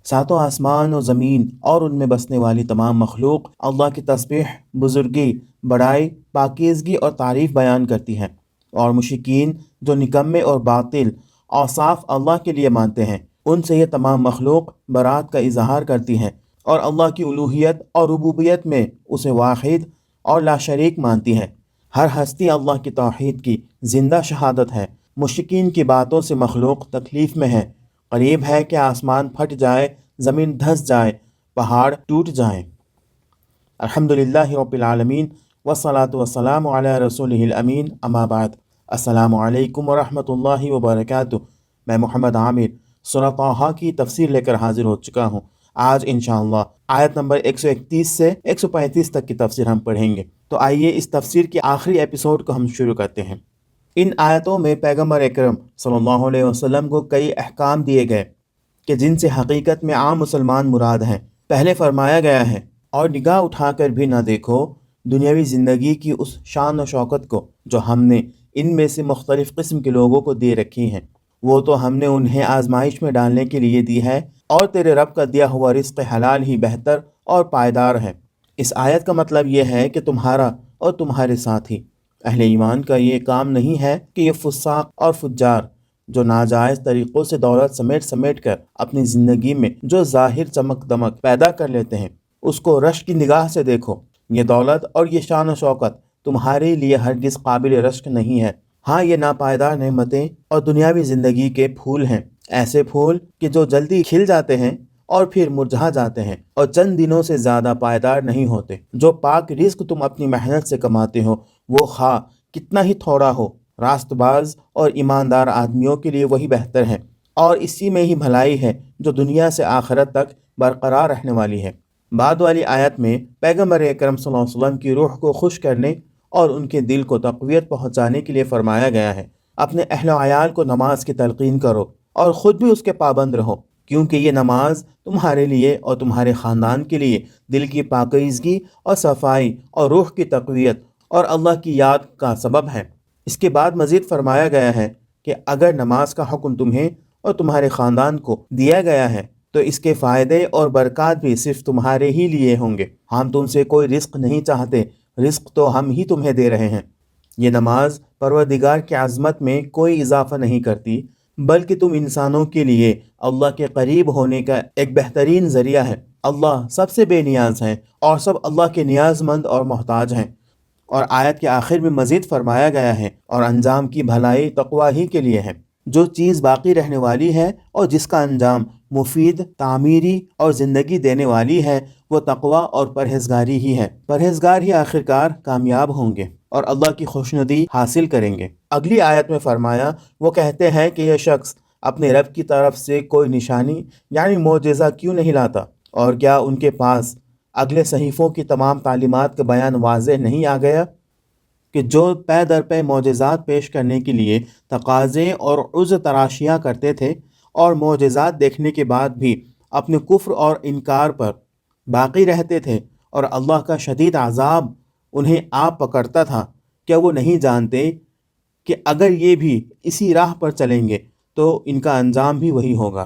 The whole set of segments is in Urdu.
ساتوں آسمان و زمین اور ان میں بسنے والی تمام مخلوق اللہ کی تسبیح، بزرگی، بڑائی، پاکیزگی اور تعریف بیان کرتی ہیں، اور مشرکین جو نکمے اور باطل اوصاف اللہ کے لیے مانتے ہیں، ان سے یہ تمام مخلوق برات کا اظہار کرتی ہیں اور اللہ کی الوہیت اور ربوبیت میں اسے واحد اور لا شریک مانتی ہے۔ ہر ہستی اللہ کی توحید کی زندہ شہادت ہے۔ مشرکین کی باتوں سے مخلوق تکلیف میں ہے۔ قریب ہے کہ آسمان پھٹ جائے، زمین دھس جائے، پہاڑ ٹوٹ جائیں۔ الحمدللہ رب العالمین والصلاة والسلام علی رسولہ الامین، اما بعد۔ السلام علیکم ورحمۃ اللہ وبرکاتہ۔ میں محمد عامر سورہ طٰہٰ کی تفسیر لے کر حاضر ہو چکا ہوں۔ آج انشاءاللہ آیت نمبر 131 سے 135 تک کی تفسیر ہم پڑھیں گے۔ تو آئیے اس تفسیر کے آخری ایپیسوڈ کو ہم شروع کرتے ہیں۔ ان آیتوں میں پیغمبر اکرم صلی اللہ علیہ وسلم کو کئی احکام دیے گئے کہ جن سے حقیقت میں عام مسلمان مراد ہیں۔ پہلے فرمایا گیا ہے، اور نگاہ اٹھا کر بھی نہ دیکھو دنیاوی زندگی کی اس شان و شوکت کو جو ہم نے ان میں سے مختلف قسم کے لوگوں کو دے رکھی ہیں، وہ تو ہم نے انہیں آزمائش میں ڈالنے کے لیے دی ہے، اور تیرے رب کا دیا ہوا رزق حلال ہی بہتر اور پائیدار ہے۔ اس آیت کا مطلب یہ ہے کہ تمہارا اور تمہارے ساتھی اہل ایمان کا یہ کام نہیں ہے کہ یہ فساق اور فجار جو ناجائز طریقوں سے دولت سمیٹ کر اپنی زندگی میں جو ظاہر چمک دمک پیدا کر لیتے ہیں اس کو رشک کی نگاہ سے دیکھو۔ یہ دولت اور یہ شان و شوکت تمہارے لیے ہرگز قابل رشک نہیں ہے۔ ہاں، یہ ناپائیدار نعمتیں اور دنیاوی زندگی کے پھول ہیں، ایسے پھول کہ جو جلدی کھل جاتے ہیں اور پھر مرجھا جاتے ہیں اور چند دنوں سے زیادہ پائیدار نہیں ہوتے۔ جو پاک رزق تم اپنی محنت سے کماتے ہو وہ خواہ کتنا ہی تھوڑا ہو، راست باز اور ایماندار آدمیوں کے لیے وہی بہتر ہے، اور اسی میں ہی بھلائی ہے جو دنیا سے آخرت تک برقرار رہنے والی ہے۔ بعد والی آیت میں پیغمبر اکرم صلی اللہ علیہ وسلم کی روح کو خوش کرنے اور ان کے دل کو تقویت پہنچانے کے لیے فرمایا گیا ہے، اپنے اہل و عیال کو نماز کی تلقین کرو اور خود بھی اس کے پابند رہو، کیونکہ یہ نماز تمہارے لیے اور تمہارے خاندان کے لیے دل کی پاکیزگی اور صفائی اور روح کی تقویت اور اللہ کی یاد کا سبب ہے۔ اس کے بعد مزید فرمایا گیا ہے کہ اگر نماز کا حکم تمہیں اور تمہارے خاندان کو دیا گیا ہے تو اس کے فائدے اور برکات بھی صرف تمہارے ہی لیے ہوں گے۔ ہم تم سے کوئی رزق نہیں چاہتے، رزق تو ہم ہی تمہیں دے رہے ہیں۔ یہ نماز پروردگار کی عظمت میں کوئی اضافہ نہیں کرتی، بلکہ تم انسانوں کے لیے اللہ کے قریب ہونے کا ایک بہترین ذریعہ ہے۔ اللہ سب سے بے نیاز ہیں اور سب اللہ کے نیاز مند اور محتاج ہیں۔ اور آیت کے آخر میں مزید فرمایا گیا ہے، اور انجام کی بھلائی تقویٰ ہی کے لیے ہے۔ جو چیز باقی رہنے والی ہے اور جس کا انجام مفید، تعمیری اور زندگی دینے والی ہے وہ تقویٰ اور پرہیزگاری ہی ہے۔ پرہیزگار ہی آخرکار کامیاب ہوں گے اور اللہ کی خوشنودی حاصل کریں گے۔ اگلی آیت میں فرمایا، وہ کہتے ہیں کہ یہ شخص اپنے رب کی طرف سے کوئی نشانی یعنی معجزہ کیوں نہیں لاتا، اور کیا ان کے پاس اگلے صحیفوں کی تمام تعلیمات کا بیان واضح نہیں آ گیا کہ جو پے در پے معجزات پیش کرنے کے لیے تقاضے اور عذر تراشیاں کرتے تھے اور معجزات دیکھنے کے بعد بھی اپنے کفر اور انکار پر باقی رہتے تھے اور اللہ کا شدید عذاب انہیں آ پکڑتا تھا، کیا وہ نہیں جانتے کہ اگر یہ بھی اسی راہ پر چلیں گے تو ان کا انجام بھی وہی ہوگا؟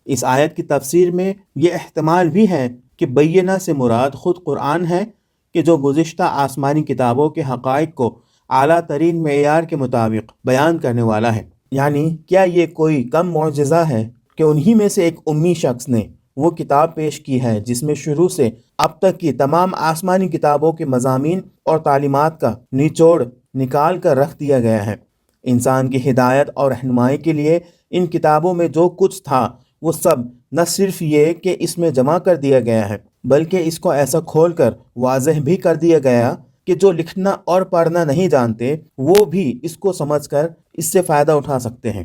اس آیت کی تفسیر میں یہ احتمال بھی ہے کہ بینہ سے مراد خود قرآن ہے کہ جو گزشتہ آسمانی کتابوں کے حقائق کو اعلیٰ ترین معیار کے مطابق بیان کرنے والا ہے۔ یعنی کیا یہ کوئی کم معجزہ ہے کہ انہی میں سے ایک امی شخص نے وہ کتاب پیش کی ہے جس میں شروع سے اب تک کی تمام آسمانی کتابوں کے مضامین اور تعلیمات کا نچوڑ نکال کر رکھ دیا گیا ہے۔ انسان کی ہدایت اور رہنمائی کے لیے ان کتابوں میں جو کچھ تھا وہ سب نہ صرف یہ کہ اس میں جمع کر دیا گیا ہے بلکہ اس کو ایسا کھول کر واضح بھی کر دیا گیا کہ جو لکھنا اور پڑھنا نہیں جانتے وہ بھی اس کو سمجھ کر اس سے فائدہ اٹھا سکتے ہیں۔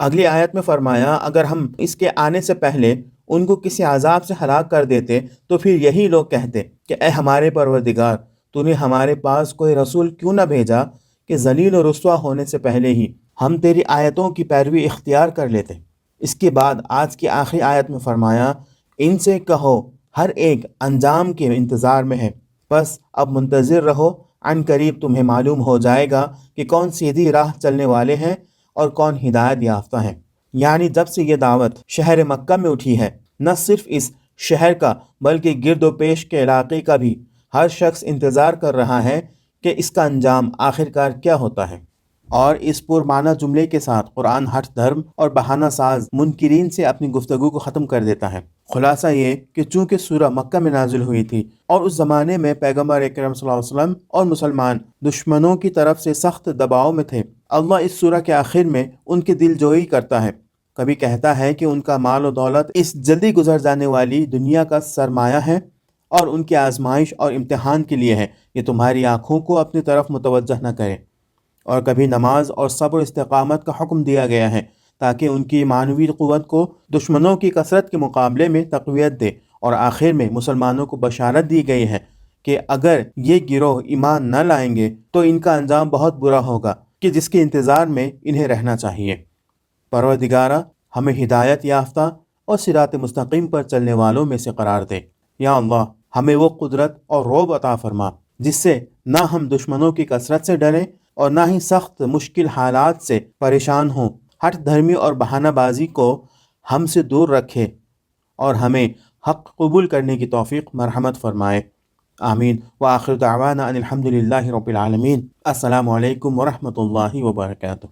اگلی آیت میں فرمایا، اگر ہم اس کے آنے سے پہلے ان کو کسی عذاب سے ہلاک کر دیتے تو پھر یہی لوگ کہتے کہ اے ہمارے پروردگار، تو نے ہمارے پاس کوئی رسول کیوں نہ بھیجا کہ ذلیل و رسوا ہونے سے پہلے ہی ہم تیری آیتوں کی پیروی اختیار کر لیتے۔ اس کے بعد آج کی آخری آیت میں فرمایا، ان سے کہو ہر ایک انجام کے انتظار میں ہے، بس اب منتظر رہو، عن قریب تمہیں معلوم ہو جائے گا کہ کون سیدھی راہ چلنے والے ہیں اور کون ہدایت یافتہ ہیں۔ یعنی جب سے یہ دعوت شہر مکہ میں اٹھی ہے نہ صرف اس شہر کا بلکہ گرد و پیش کے علاقے کا بھی ہر شخص انتظار کر رہا ہے کہ اس کا انجام آخرکار کیا ہوتا ہے۔ اور اس پرمعنی جملے کے ساتھ قرآن ہر دھرم اور بہانہ ساز منکرین سے اپنی گفتگو کو ختم کر دیتا ہے۔ خلاصہ یہ کہ چونکہ سورہ مکہ میں نازل ہوئی تھی اور اس زمانے میں پیغمبر اکرم صلی اللہ علیہ وسلم اور مسلمان دشمنوں کی طرف سے سخت دباؤ میں تھے، اللہ اس سورہ کے آخر میں ان کی دل جوئی کرتا ہے۔ کبھی کہتا ہے کہ ان کا مال و دولت اس جلدی گزر جانے والی دنیا کا سرمایہ ہے اور ان کی آزمائش اور امتحان کے لیے ہے کہ تمہاری آنکھوں کو اپنی طرف متوجہ نہ کرے۔ اور کبھی نماز اور صبر و استقامت کا حکم دیا گیا ہے تاکہ ان کی معنوی قوت کو دشمنوں کی کثرت کے مقابلے میں تقویت دے۔ اور آخر میں مسلمانوں کو بشارت دی گئی ہے کہ اگر یہ گروہ ایمان نہ لائیں گے تو ان کا انجام بہت برا ہوگا، کہ جس کے انتظار میں انہیں رہنا چاہیے۔ پروردگارہ، ہمیں ہدایت یافتہ اور صراط مستقیم پر چلنے والوں میں سے قرار دے۔ یا اللہ، ہمیں وہ قدرت اور رعب عطا فرما جس سے نہ ہم دشمنوں کی کثرت سے ڈریں اور نہ ہی سخت مشکل حالات سے پریشان ہوں۔ ہٹ دھرمی اور بہانہ بازی کو ہم سے دور رکھے اور ہمیں حق قبول کرنے کی توفیق مرحمت فرمائے۔ آمین۔ وآخر دعوانا ان الحمد للہ رب العالمین۔ السلام علیکم ورحمۃ اللہ وبرکاتہ۔